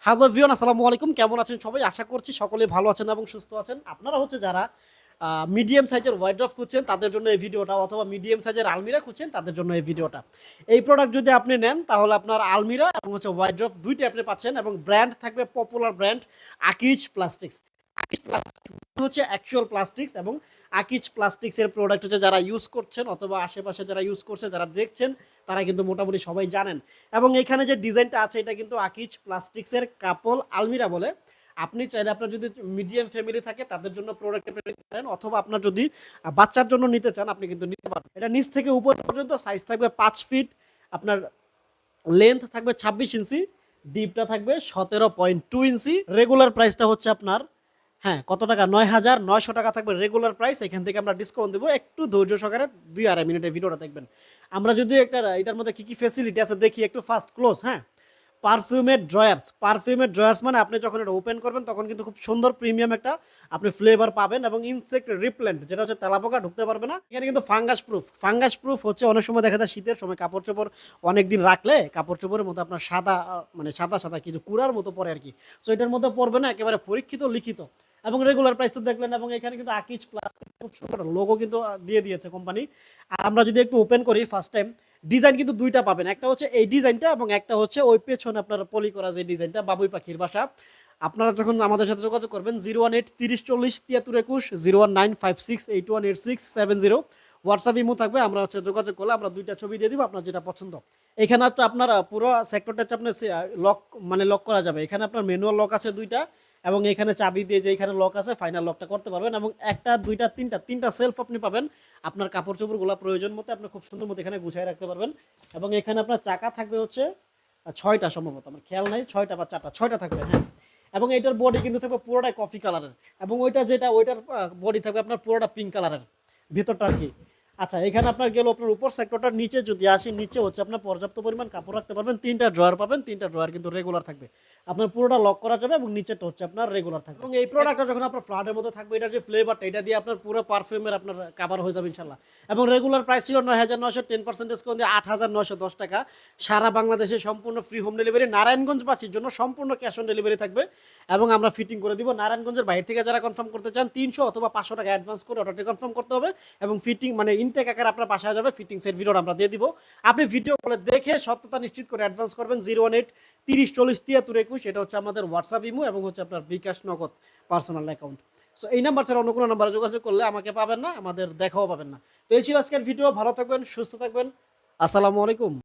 Hello everyone, আসসালামু আলাইকুম। কেমন আছেন সবাই? আশা করছি সকলেই ভালো আছেন এবং সুস্থ আছেন। আপনারা যারা মিডিয়াম সাইজের ওয়ারড্রোব খুঁজছেন তাদের জন্য এই ভিডিওটা, অথবা মিডিয়াম সাইজের আলমিরা খুঁজছেন তাদের জন্য এই ভিডিওটা। এই প্রোডাক্ট যদি আপনি নেন তাহলে আপনার আলমিরা এবং ওয়ারড্রোব দুইটাই আপনি পাচ্ছেন, এবং ব্র্যান্ড থাকবে popular brand Akij plastics. Akij plastics actual plastics, এবং আকিজ প্লাস্টিক্সের প্রোডাক্ট যারা ইউজ করছেন অথবা আশেপাশে যারা ইউজ করছে, যারা দেখছেন, তারা কিন্তু মোটামুটি সবাই জানেন। এবং এখানে যে ডিজাইনটা আছে এটা কিন্তু আকিজ প্লাস্টিক্সের কাপল আলমিরা বলে। আপনি চাইলে আপনার যদি মিডিয়াম ফ্যামিলি থাকে তাদের জন্য প্রোডাক্ট নিতে পারেন, অথবা আপনার যদি বাচ্চার জন্য নিতে চান আপনি কিন্তু নিতে পারেন। এটা নিচ থেকে উপর পর্যন্ত সাইজ থাকবে 5 ফিট, আপনার লেন্থ থাকবে 26 ইঞ্চি, ডিপটা থাকবে 17.2 ইঞ্চি। রেগুলার প্রাইসটা হচ্ছে আপনার, হ্যাঁ, কত টাকা? 9,900 টাকা থাকবে রেগুলার প্রাইস। এখান থেকে আমরা ডিসকাউন্ট দেবো। একটু ধৈর্য সহকারে 2-2.5 মিনিটের ভিডিওটা দেখবেন। আমরা যদি এটার মধ্যে কী ফেসিলিটি আছে দেখি একটু। ফার্স্ট ক্লোজ, হ্যাঁ, পারফিউমের ড্রয়ার্স মানে আপনি যখন এটা ওপেন করবেন তখন কিন্তু খুব সুন্দর প্রিমিয়াম একটা আপনি ফ্লেভার পাবেন, এবং ইনসেক্ট রিপ্লেন্ট, যেটা হচ্ছে তেলাপোকা ঢুকতে পারবে না। এখানে কিন্তু ফাঙ্গাস প্রুফ হচ্ছে। অনেক সময় দেখা যায় শীতের সময় কাপড় চোপড় অনেক দিন রাখলে কাপড় চোপড়ের মধ্যে আপনার সাদা, মানে সাদা সাদা কিছু কুড়ার মতো পড়ে আর কি। সো এটার মধ্যে পড়বে না, একেবারে পরীক্ষিত লিখিত। এবং রেগুলার প্রাইস তো দেখলেন, এবং এখানে কিন্তু আকিজ প্লাস্টিক খুব সুন্দর লোগো কিন্তু দিয়ে দিয়েছে কোম্পানি। আর আমরা যদি একটু ওপেন করি, ফার্স্ট টাইম ডিজাইন কিন্তু দুইটা পাবেন, একটা হচ্ছে এই ডিজাইনটা এবং একটা হচ্ছে ওই পেছনে আপনার পলি করা যে ডিজাইনটা, বাবুই পাখির বাসা। আপনারা যখন আমাদের সাথে যোগাযোগ করবেন 018-30-40-73-21, 01956818670, হোয়াটসঅ্যাপ ইমো থাকবে। আমরা যোগাযোগ করলে আমরা দুইটা ছবি দিয়ে দিব, আপনার যেটা পছন্দ। এখানে তো আপনার পুরো সেক্টরটা হচ্ছে আপনার লক, মানে লক করা যাবে। এখানে আপনার ম্যানুয়াল লক আছে দুইটা, এবং এখানে চাবি দিয়ে যে এখানে লক আছে ফাইনাল লকটা করতে পারবেন। এবং একটা, দুইটা, তিনটা সেলফ আপনি পাবেন। আপনার কাপড় চোপড়গুলো প্রয়োজন মতো আপনি খুব সুন্দর মতো এখানে গুছিয়ে রাখতে পারবেন। এবং এখানে আপনার চাকা থাকবে হচ্ছে 6টা, সম্ভবত আমার খেয়াল নাই, 6টা বা 4টা, 6টা থাকবে, হ্যাঁ। এবং এটার বডি কিন্তু থাকবে পুরোটাই কফি কালারের, এবং ওইটার বডি থাকবে আপনার পুরোটা পিঙ্ক কালারের ভিতরটা আর কি। আচ্ছা, এখানে আপনার গেল আপনার উপর সেক্টরটার নিচে যদি আসি, নিচে হচ্ছে আপনার পর্যাপ্ত পরিমাণ কাপড় রাখতে পারবেন। 3টা ড্রয়ার পাবেন, 3টা ড্রয়ার কিন্তু রেগুলার থাকবে। আপনার পুরোটা লক করা যাবে, এবং নিচেটা হচ্ছে আপনার রেগুলার থাকবে। এবং এই প্রোডাক্টটা যখন আপনার ফ্ল্যাটের মধ্যে থাকবে, এটার যে ফ্লেভারটা এটা দিয়ে আপনার পুরো পারফিউমের আপনার কাভার হয়ে যাবে ইনশাল্লাহ। এবং রেগুলার প্রাইস ছিল 9,900, 10% ডিসকাউন্ট দিয়ে 8,910 টাকা। সারা বাংলাদেশে সম্পূর্ণ ফ্রি হোম ডেলিভারি। নারায়ণগঞ্জবাসীর জন্য সম্পূর্ণ ক্যাশ অন ডেলিভারি থাকবে, এবং আমরা ফিটিং করে দিব। নারায়ণগঞ্জের বাইরে থেকে যারা কনফার্ম করতে চান 300 অথবা 500 টাকা অ্যাডভান্স করে অর্ডারটি কনফার্ম করতে হবে, এবং ফিটিং মানে ইনটেক আকারে আপনার বাসায় যাবে। ফিটিংসের ভিডিওটা আমরা দিয়ে দিব। আপনি ভিডিও কলে দেখে সত্যতা নিশ্চিত করে অ্যাডভান্স করবেন। 018-30-40-73-21, এটা হচ্ছে আমাদের হোয়াটসঅ্যাপ ইমো, এবং হচ্ছে আপনার বিকাশ নগদ পার্সোনাল অ্যাকাউন্ট। সো এই নাম্বার ছাড়া অন্য কোনো নাম্বারে যোগাযোগ করলে আমাকে পাবেন না, আমাদের দেখাও পাবেন না। তো এই ছিল আজকের ভিডিও। ভালো থাকবেন, সুস্থ থাকবেন। আসসালামু আলাইকুম।